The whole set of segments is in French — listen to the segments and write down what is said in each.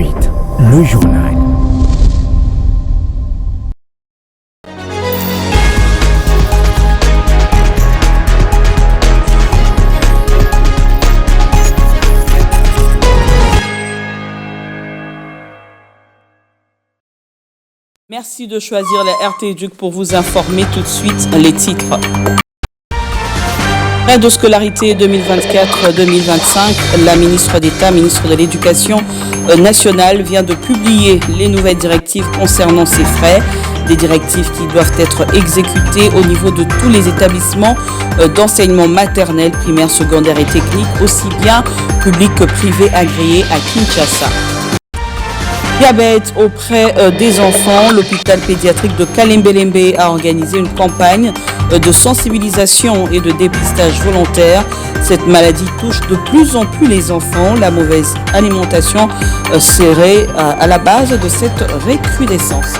suite, le journal. Merci de choisir la RT-Duc pour vous informer tout de suite les titres. Fin de scolarité 2024-2025, la ministre d'État, ministre de l'Éducation nationale, vient de publier les nouvelles directives concernant ces frais. Des directives qui doivent être exécutées au niveau de tous les établissements d'enseignement maternel, primaire, secondaire et technique, aussi bien publics que privés agréés à Kinshasa. Diabète auprès des enfants, l'hôpital pédiatrique de Kalembelembe a organisé une campagne de sensibilisation et de dépistage volontaire. Cette maladie touche de plus en plus les enfants. La mauvaise alimentation serait à la base de cette recrudescence.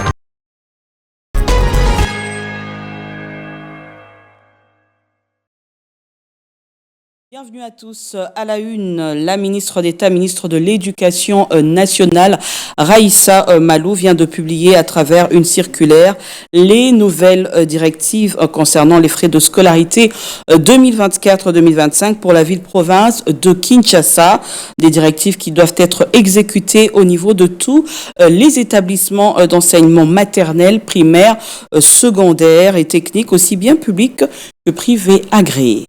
Bienvenue à tous. À la une, la ministre d'État, ministre de l'Éducation nationale, Raissa Malou, vient de publier à travers une circulaire les nouvelles directives concernant les frais de scolarité 2024-2025 pour la ville-province de Kinshasa. Des directives qui doivent être exécutées au niveau de tous les établissements d'enseignement maternel, primaire, secondaire et technique, aussi bien publics que privés agréés.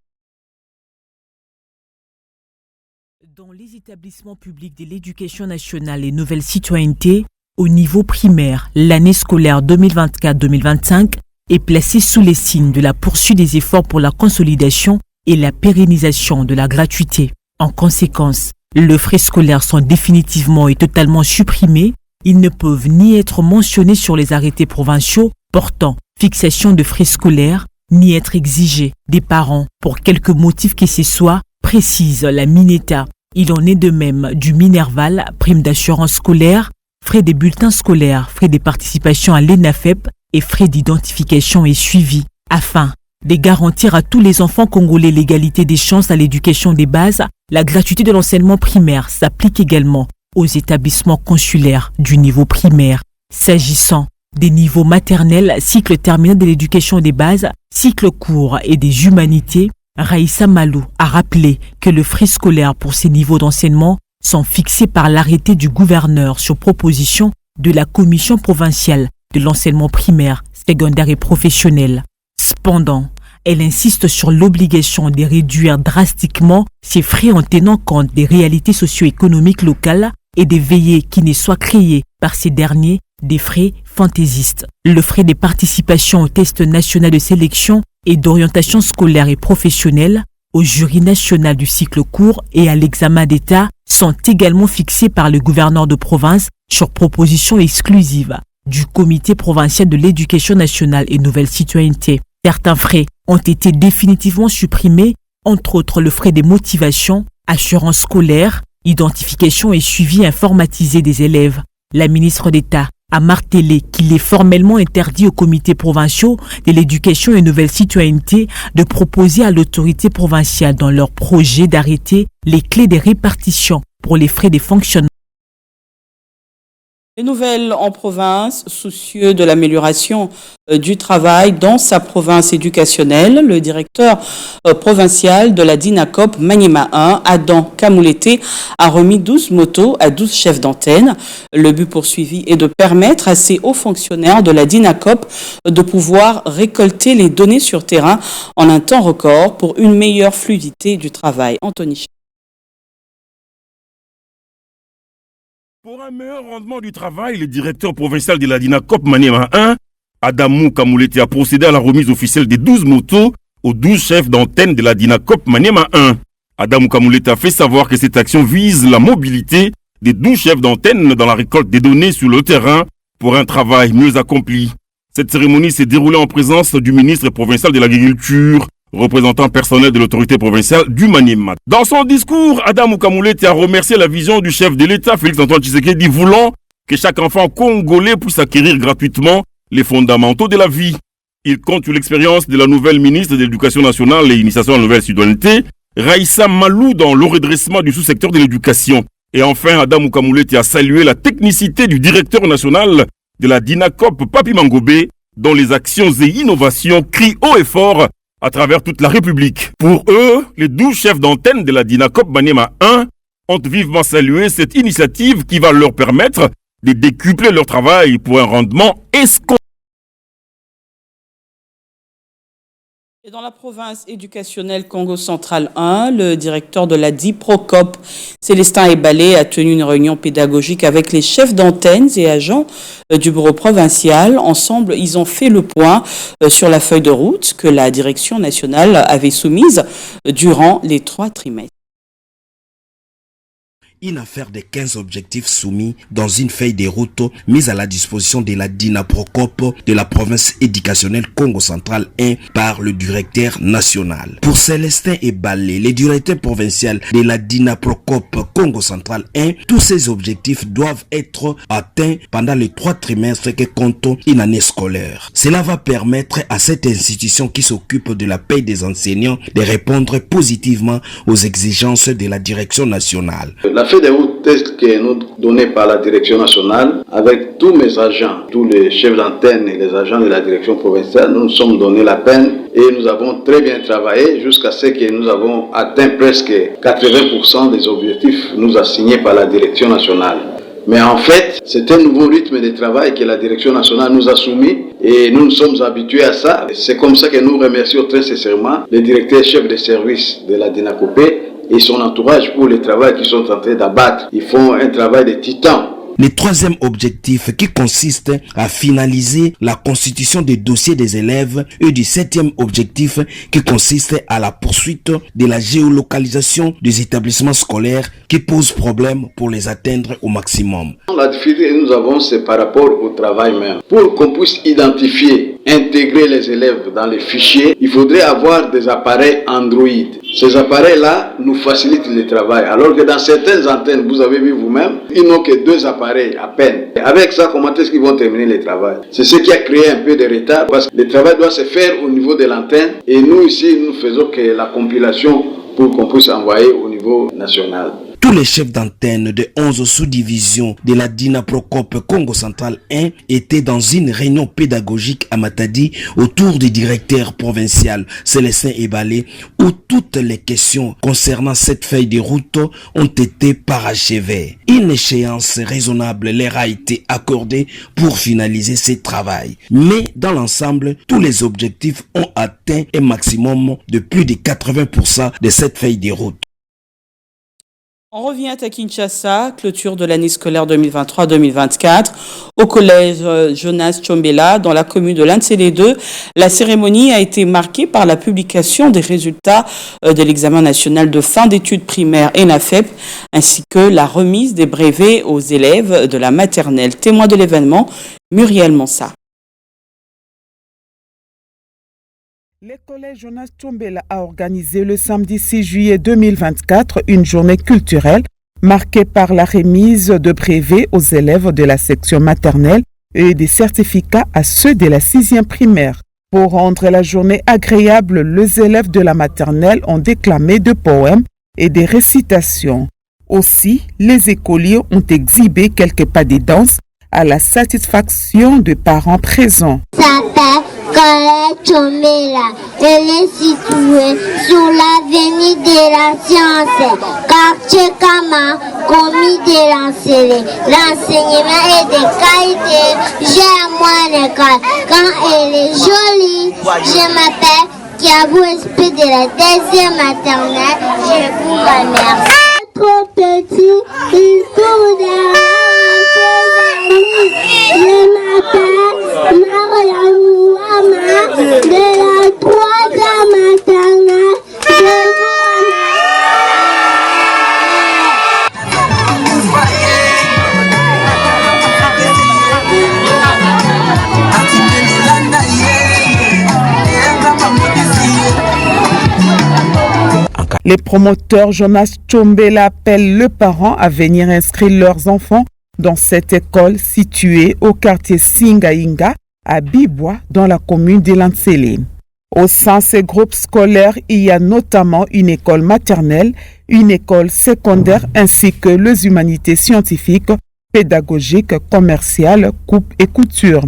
Dans les établissements publics de l'éducation nationale et nouvelle citoyenneté, au niveau primaire, l'année scolaire 2024-2025 est placée sous les signes de la poursuite des efforts pour la consolidation et la pérennisation de la gratuité. En conséquence, les frais scolaires sont définitivement et totalement supprimés. Ils ne peuvent ni être mentionnés sur les arrêtés provinciaux portant fixation de frais scolaires, ni être exigés des parents pour quelque motif que ce soit, précise la Mineta. Il en est de même du Minerval, prime d'assurance scolaire, frais des bulletins scolaires, frais des participations à l'ENAFEP et frais d'identification et suivi, afin de garantir à tous les enfants congolais l'égalité des chances à l'éducation des bases. La gratuité de l'enseignement primaire s'applique également aux établissements consulaires du niveau primaire. S'agissant des niveaux maternels, cycle terminal de l'éducation des bases, cycle court et des humanités, Raissa Malou a rappelé que les frais scolaires pour ces niveaux d'enseignement sont fixés par l'arrêté du gouverneur sur proposition de la commission provinciale de l'enseignement primaire, secondaire et professionnel. Cependant, elle insiste sur l'obligation de réduire drastiquement ces frais en tenant compte des réalités socio-économiques locales et de veiller qu'il ne soit créé par ces derniers des frais fantaisistes. Le frais des participations au test national de sélection et d'orientation scolaire et professionnelle, au jury national du cycle court et à l'examen d'État sont également fixés par le gouverneur de province sur proposition exclusive du comité provincial de l'éducation nationale et nouvelle citoyenneté. Certains frais ont été définitivement supprimés, entre autres le frais des motivations, assurance scolaire, identification et suivi informatisé des élèves. La ministre d'État a martelé qu'il est formellement interdit aux comités provinciaux de l'éducation et nouvelle citoyenneté de proposer à l'autorité provinciale dans leur projet d'arrêter les clés des répartitions pour les frais de fonctionnement. Les nouvelles en province, soucieux de l'amélioration du travail dans sa province éducationnelle, le directeur provincial de la DINACOP Maniema 1, Adam Kamoulete, a remis 12 motos à 12 chefs d'antenne. Le but poursuivi est de permettre à ces hauts fonctionnaires de la DINACOP de pouvoir récolter les données sur terrain en un temps record pour une meilleure fluidité du travail. Anthony. Pour un meilleur rendement du travail, le directeur provincial de la DINACOP Maniema 1, Adamou Kamoulete, a procédé à la remise officielle des 12 motos aux 12 chefs d'antenne de la DINACOP Maniema 1. Adamou Kamoulete a fait savoir que cette action vise la mobilité des 12 chefs d'antenne dans la récolte des données sur le terrain pour un travail mieux accompli. Cette cérémonie s'est déroulée en présence du ministre provincial de l'Agriculture, représentant personnel de l'autorité provinciale du Maniema. Dans son discours, Adamou Kamoulete a remercié la vision du chef de l'État, Félix-Antoine Tshisekedi, voulant que chaque enfant congolais puisse acquérir gratuitement les fondamentaux de la vie. Il compte sur l'expérience de la nouvelle ministre de l'Éducation nationale et l'initiation à la nouvelle citoyenneté, Raissa Malou, dans le redressement du sous-secteur de l'éducation. Et enfin, Adam Oukamouleti a salué la technicité du directeur national de la DINACOP, Papi Mangobé, dont les actions et innovations crient haut et fort à travers toute la République. Pour eux, les 12 chefs d'antenne de la DINACOP Maniema 1 ont vivement salué cette initiative qui va leur permettre de décupler leur travail pour un rendement escompté. Et dans la province éducationnelle Congo Central 1, le directeur de la DIPROCOP, Célestin Ebalé, a tenu une réunion pédagogique avec les chefs d'antennes et agents du bureau provincial. Ensemble, ils ont fait le point sur la feuille de route que la direction nationale avait soumise durant les 3 trimestres. Une affaire de 15 objectifs soumis dans une feuille de route mise à la disposition de la DINAPROCOP de la province éducationnelle Congo Central 1 par le directeur national. Pour Célestin Ebalé, le directeur provincial de la DINAPROCOP Congo Central 1, tous ces objectifs doivent être atteints pendant les 3 trimestres que compte une année scolaire. Cela va permettre à cette institution qui s'occupe de la paie des enseignants de répondre positivement aux exigences de la direction nationale. La feuille de route test qui est nous donnée par la direction nationale, avec tous mes agents, tous les chefs d'antenne et les agents de la direction provinciale, nous nous sommes donné la peine et nous avons très bien travaillé jusqu'à ce que nous avons atteint presque 80% des objectifs nous assignés par la direction nationale. Mais en fait, c'est un nouveau rythme de travail que la direction nationale nous a soumis et nous nous sommes habitués à ça. C'est comme ça que nous remercions très sincèrement les directeurs chefs de service de la DINACOP et son entourage pour le travail qu'ils sont en train d'abattre. Ils font un travail de titan. Le 3e objectif qui consiste à finaliser la constitution des dossiers des élèves et du 7e objectif qui consiste à la poursuite de la géolocalisation des établissements scolaires qui pose problème pour les atteindre au maximum. La difficulté que nous avons, c'est par rapport au travail même. Pour qu'on puisse identifier, intégrer les élèves dans les fichiers, il faudrait avoir des appareils Android. Ces appareils-là nous facilitent le travail. Alors que dans certaines antennes, vous avez vu vous-même, ils n'ont que 2 appareils à peine. Avec ça, comment est-ce qu'ils vont terminer le travail? C'est ce qui a créé un peu de retard parce que le travail doit se faire au niveau de l'antenne et nous ici, nous faisons que la compilation pour qu'on puisse envoyer au niveau national. Tous les chefs d'antenne de 11 sous-divisions de la DINAPROCOP Congo Central 1 étaient dans une réunion pédagogique à Matadi autour du directeur provincial Célestin Ebalé où toutes les questions concernant cette feuille de route ont été parachevées. Une échéance raisonnable leur a été accordée pour finaliser ce travail. Mais dans l'ensemble, tous les objectifs ont atteint un maximum de plus de 80% de cette feuille de route. On revient à Kinshasa, clôture de l'année scolaire 2023-2024 au collège Jonas Tchombela dans la commune de Lantsele-2. La cérémonie a été marquée par la publication des résultats de l'examen national de fin d'études primaires ENAFEP ainsi que la remise des brevets aux élèves de la maternelle. Témoin de l'événement, Muriel Monsa. Le collège Jonas Tchombela a organisé le samedi 6 juillet 2024 une journée culturelle marquée par la remise de brevets aux élèves de la section maternelle et des certificats à ceux de la 6e primaire. Pour rendre la journée agréable, les élèves de la maternelle ont déclamé des poèmes et des récitations. Aussi, les écoliers ont exhibé quelques pas de danse à la satisfaction des parents présents. Collège Tchombela, elle est située sur l'avenue de la Science, quartier Kama, commis de Lantsele. L'enseignement est de qualité, j'aime mon école. Quand elle est jolie, je m'appelle Kiabou Esprit de la 2e maternelle, je vous remercie. Trop petit, il tourne. Je m'appelle Mariam Ouama de la 3e maternelle. Les promoteurs Jonas Tchombela appellent les parents à venir inscrire leurs enfants dans cette école située au quartier Singainga, à Bibois, dans la commune de Lantsele. Au sein de ces groupes scolaires, il y a notamment une école maternelle, une école secondaire ainsi que les humanités scientifiques, pédagogiques, commerciales, coupe et couture.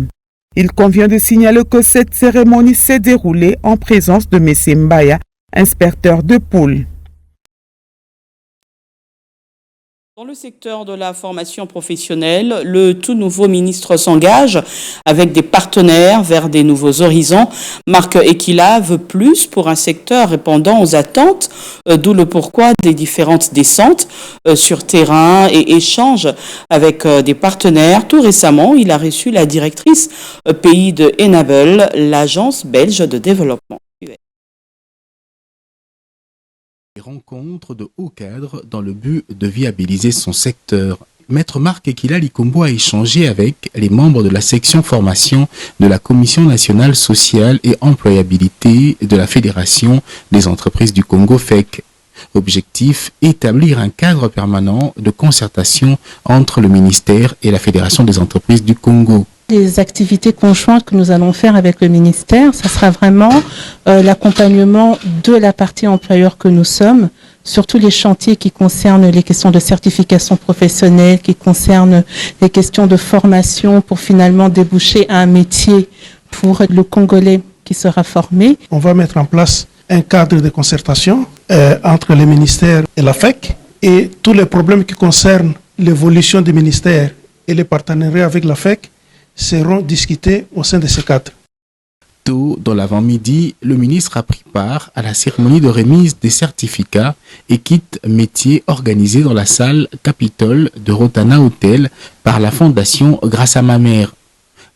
Il convient de signaler que cette cérémonie s'est déroulée en présence de M. Mbaya, inspecteur de pôle. Dans le secteur de la formation professionnelle, le tout nouveau ministre s'engage avec des partenaires vers des nouveaux horizons. Marc Ekila veut plus pour un secteur répondant aux attentes, d'où le pourquoi des différentes descentes sur terrain et échanges avec des partenaires. Tout récemment, il a reçu la directrice pays de Enable, l'agence belge de développement. Rencontres de haut cadre dans le but de viabiliser son secteur. Maître Marc Ekila Likombo a échangé avec les membres de la section formation de la Commission nationale sociale et employabilité de la Fédération des entreprises du Congo FEC. Objectif, établir un cadre permanent de concertation entre le ministère et la Fédération des entreprises du Congo. Les activités conjointes que nous allons faire avec le ministère, ça sera vraiment l'accompagnement de la partie employeur que nous sommes, sur tous les chantiers qui concernent les questions de certification professionnelle, qui concernent les questions de formation pour finalement déboucher à un métier pour le Congolais qui sera formé. On va mettre en place un cadre de concertation entre les ministères et la FEC et tous les problèmes qui concernent l'évolution du ministère et les partenariats avec la FEC seront discutés au sein de ce cadre. Tôt dans l'avant-midi, le ministre a pris part à la cérémonie de remise des certificats et kits métiers organisée dans la salle Capitole de Rotana Hotel par la fondation Grâce à ma mère.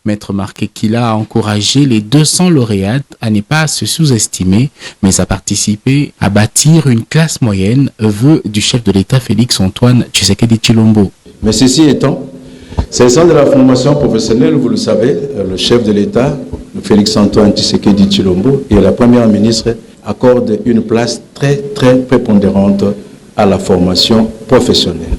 Maître Marc Ekila a encouragé les 200 lauréates à ne pas se sous-estimer, mais à participer à bâtir une classe moyenne, vœu du chef de l'État Félix-Antoine Tshisekedi Tshilombo. Mais ceci étant, s'agissant de la formation professionnelle, vous le savez, le chef de l'État, Félix-Antoine Tshisekedi Tshilombo, et la première ministre accordent une place très prépondérante à la formation professionnelle.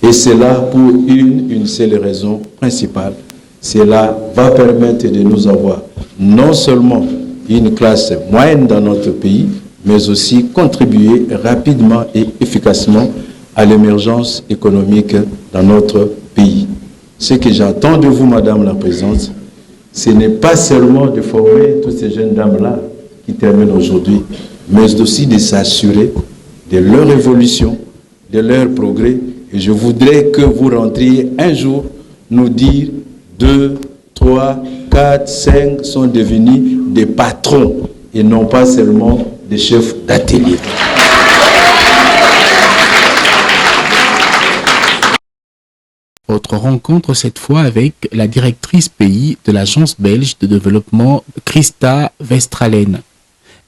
Et c'est là pour une seule raison principale. Cela va permettre de nous avoir non seulement une classe moyenne dans notre pays, mais aussi contribuer rapidement et efficacement à l'émergence économique dans notre pays. Ce que j'attends de vous, Madame la Présidente, ce n'est pas seulement de former toutes ces jeunes dames-là qui terminent aujourd'hui, mais aussi de s'assurer de leur évolution, de leur progrès. Et je voudrais que vous rentriez un jour nous dire 2, 3, 4, 5 sont devenus des patrons et non pas seulement des chefs d'atelier. Autre rencontre cette fois avec la directrice pays de l'agence belge de développement Christa Westralen.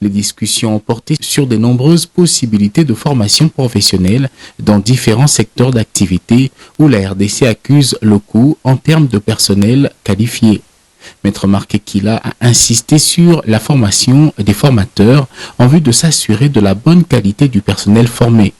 Les discussions ont porté sur de nombreuses possibilités de formation professionnelle dans différents secteurs d'activité où la RDC accuse le coût en termes de personnel qualifié. Maître Marc Ekila a insisté sur la formation des formateurs en vue de s'assurer de la bonne qualité du personnel formé.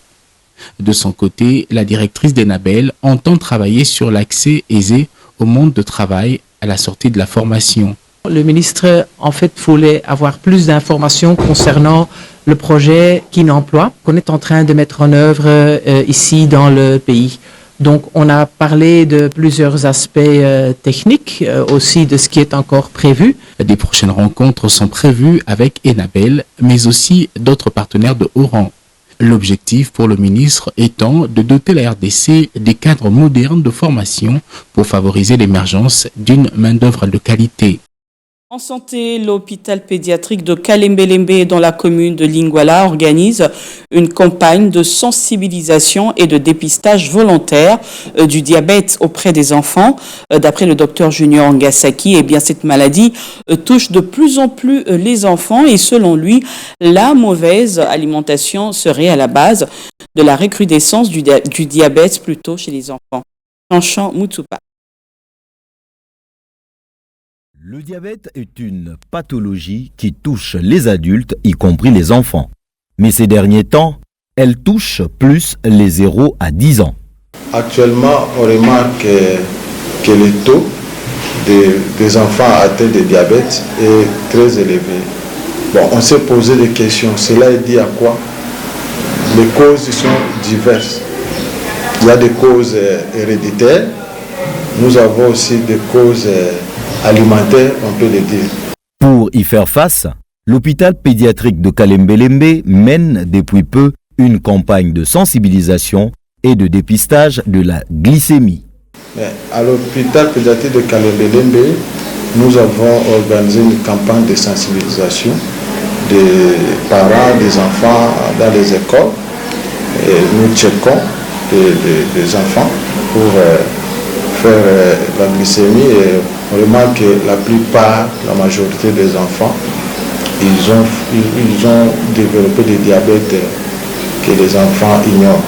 De son côté, la directrice d'Enable entend travailler sur l'accès aisé au monde de travail à la sortie de la formation. Le ministre, en fait, voulait avoir plus d'informations concernant le projet Kin'Emploi qu'on est en train de mettre en œuvre ici dans le pays. Donc, on a parlé de plusieurs aspects techniques, aussi de ce qui est encore prévu. Des prochaines rencontres sont prévues avec Enable, mais aussi d'autres partenaires de haut rang. L'objectif pour le ministre étant de doter la RDC des cadres modernes de formation pour favoriser l'émergence d'une main-d'œuvre de qualité. En santé, l'hôpital pédiatrique de Kalembelembe dans la commune de Lingwala organise une campagne de sensibilisation et de dépistage volontaire du diabète auprès des enfants. D'après le docteur Junior Ngasaki, eh bien, cette maladie touche de plus en plus les enfants et selon lui, la mauvaise alimentation serait à la base de la recrudescence du diabète plutôt chez les enfants. Jean Moutoupa. Le diabète est une pathologie qui touche les adultes, y compris les enfants. Mais ces derniers temps, elle touche plus les 0 à 10 ans. Actuellement, on remarque que le taux des enfants atteints de diabète est très élevé. Bon, on s'est posé des questions. Cela est dû à quoi? les causes sont diverses. Il y a des causes héréditaires, nous avons aussi des causes alimentaires, on peut le dire. Pour y faire face, l'hôpital pédiatrique de Kalembelembe mène depuis peu une campagne de sensibilisation et de dépistage de la glycémie. Mais à l'hôpital pédiatrique de Kalembelembe, nous avons organisé une campagne de sensibilisation des parents, des enfants dans les écoles. Et nous checkons des enfants pour faire la glycémie et on remarque que la plupart, la majorité des enfants, ils ont développé des diabètes que les enfants ignorent.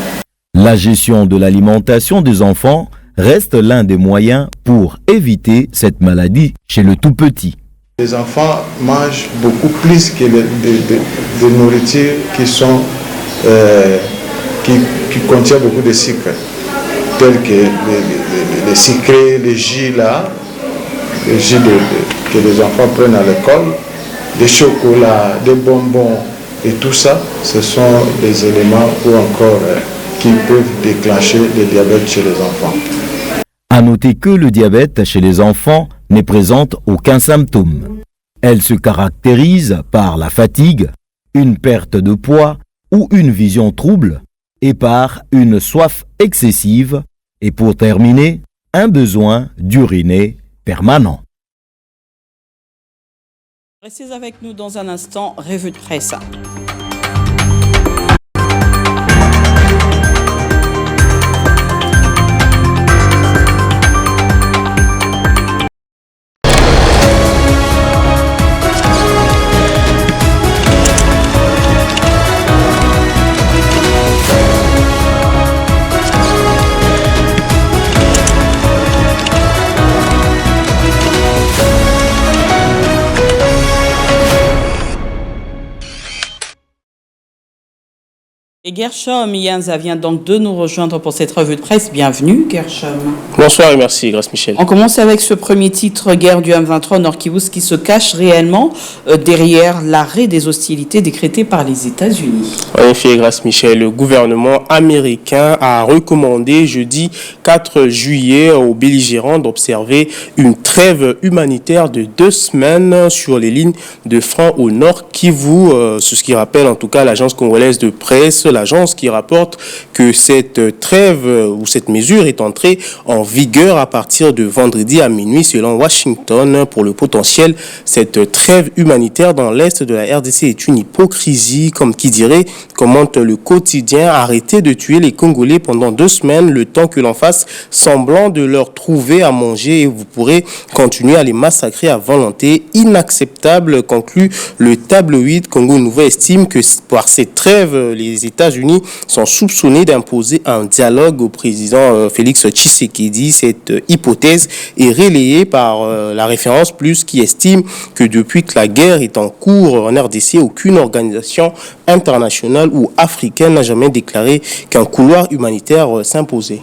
La gestion de l'alimentation des enfants reste l'un des moyens pour éviter cette maladie chez le tout petit. Les enfants mangent beaucoup plus que de nourriture qui contient beaucoup de sucre, tels que les sucrés, les jus là, les jus que les enfants prennent à l'école, des chocolats, des bonbons et tout ça, ce sont des éléments qui peuvent déclencher le diabète chez les enfants. À noter que le diabète chez les enfants ne présente aucun symptôme. Elle se caractérise par la fatigue, une perte de poids ou une vision trouble et par une soif excessive et pour terminer, un besoin d'uriner permanent. Restez avec nous dans un instant, revue de presse. Et Gershom Yanza vient donc de nous rejoindre pour cette revue de presse. Bienvenue, Gershom. Bonsoir et merci, Grace Michel. On commence avec ce premier titre, guerre du M23 Nord-Kivu, qui se cache réellement derrière l'arrêt des hostilités décrétées par les États-Unis. En effet, Grace Michel, le gouvernement américain a recommandé jeudi 4 juillet aux belligérants d'observer une trêve humanitaire de 2 semaines sur les lignes de front au Nord Kivu. C'est ce qui rappelle en tout cas l'agence congolaise de presse, l'agence qui rapporte que cette trêve ou cette mesure est entrée en vigueur à partir de vendredi à minuit selon Washington. Pour le potentiel, cette trêve humanitaire dans l'est de la RDC est une hypocrisie, comme qui dirait, commente le quotidien. Arrêtez de tuer les Congolais pendant 2 semaines, le temps que l'on fasse semblant de leur trouver à manger et vous pourrez continuer à les massacrer à volonté. Inacceptable, conclut le tabloïd. Congo Nouveau estime que par cette trêve, les États-Unis sont soupçonnés d'imposer un dialogue au président Félix Tshisekedi. Cette hypothèse est relayée par la référence Plus qui estime que depuis que la guerre est en cours en RDC, aucune organisation internationale ou africaine n'a jamais déclaré qu'un couloir humanitaire s'imposait.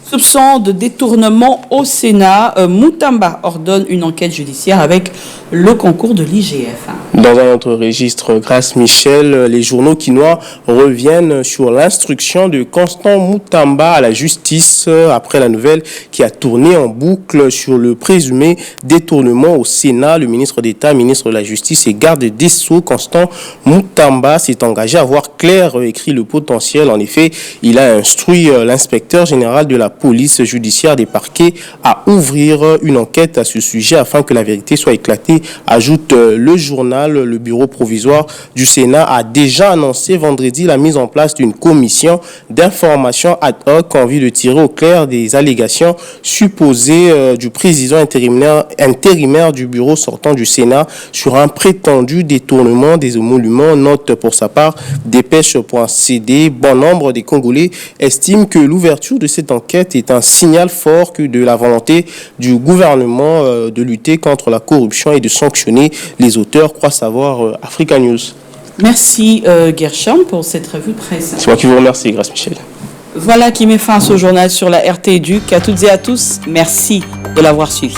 Soupçon de détournement au Sénat, Moutamba ordonne une enquête judiciaire avec le concours de l'IGF. Dans un autre registre, Grace Michel, les journaux quinois reviennent sur l'instruction de Constant Moutamba à la justice après la nouvelle qui a tourné en boucle sur le présumé détournement au Sénat. Le ministre d'État, ministre de la Justice et garde des Sceaux, Constant Moutamba, s'est engagé à voir clair, écrit le potentiel. En effet, il a instruit l'inspecteur général de la police judiciaire des parquets à ouvrir une enquête à ce sujet afin que la vérité soit éclatée, ajoute le journal. Le bureau provisoire du Sénat a déjà annoncé vendredi la mise en place d'une commission d'information ad hoc en vue de tirer au clair des allégations supposées du président intérimaire du bureau sortant du Sénat sur un prétendu détournement des émoluments. Note pour sa part dépêche.cd. Bon nombre des Congolais estiment que l'ouverture de cette enquête est un signal fort que de la volonté du gouvernement de lutter contre la corruption et de sanctionner les auteurs, croit savoir Africa News. Merci Gershom pour cette revue de presse. C'est moi qui vous remercie, Grace Michel. Voilà qui met fin à ce journal sur la RT Éduc. À toutes et à tous, merci de l'avoir suivi.